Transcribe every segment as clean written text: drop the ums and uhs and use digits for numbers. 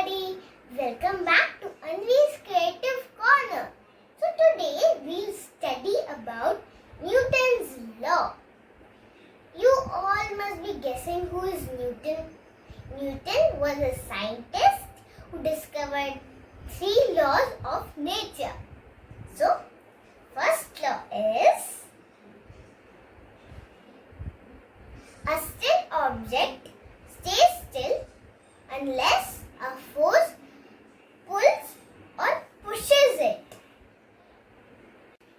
everybody, welcome back to Anvi's Creative Corner. So today we'll study about Newton's law. You all must be guessing who is Newton. Newton was a scientist who discovered 3 laws of nature. So first law is a still object stays still unless a force pulls or pushes it.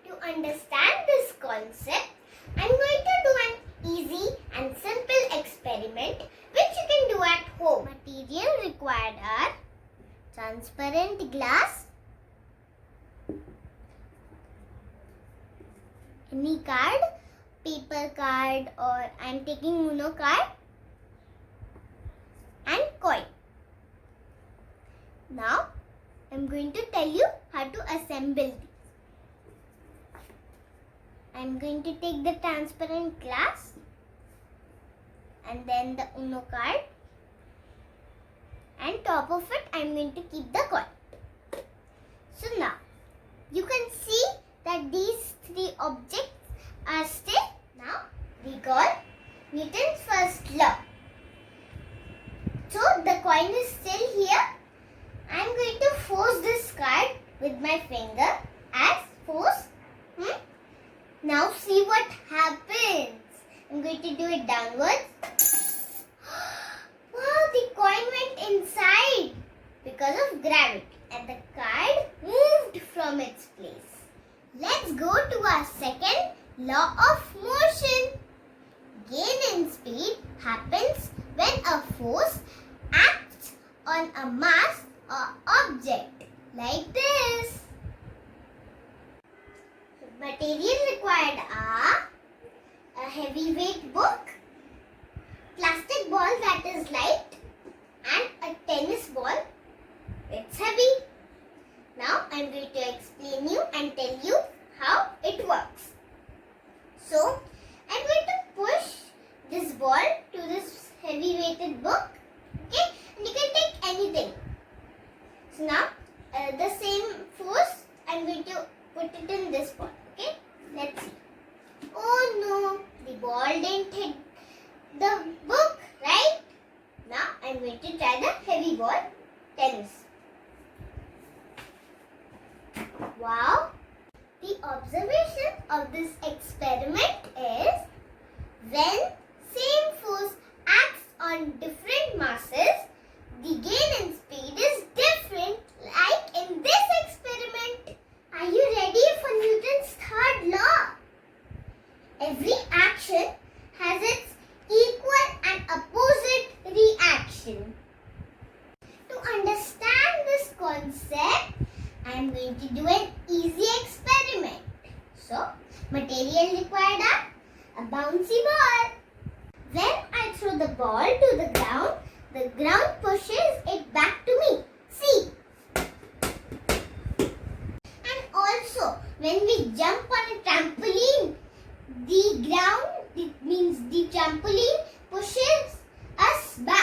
To understand this concept, I am going to do an easy and simple experiment which you can do at home. Material required are transparent glass, any card, paper card, or I am taking Uno card, and coin. Now I am going to tell you how to assemble these. I am going to take the transparent glass and then the Uno card, and top of it I am going to keep the coin. So now you can see that these 3 objects are still. Now recall Newton's first law. So the coin is still here. I am going to force this card with my finger as force. Now see what happens. I am going to do it downwards. Wow, the coin went inside because of gravity and the card moved from its place. Let's go to our second law of motion. Gain in speed happens when a force acts on a mass or object like this. Material required are a heavyweight book, plastic ball that is light, and a tennis ball. It's heavy. Now I am going to explain you and tell you how it works. So I am going to push this ball to this heavy weighted book. Okay, and you can take anything. So now the same force I am going to put it in this ball. Okay, let's see. Oh no, the ball didn't hit the book, right? Now I am going to try the heavy ball tennis. Wow! The observation of this experiment is when same force acts on different masses, the gain in speed is different, like in this experiment. Are you ready for Newton's third law? Every action has its equal and opposite reaction. To understand this concept, I am going to do an easy experiment. So, material required are a bouncy ball. When I throw the ball to the ground pushes it back to me. See? And also, when we jump on a trampoline, the ground, it means the trampoline pushes us back.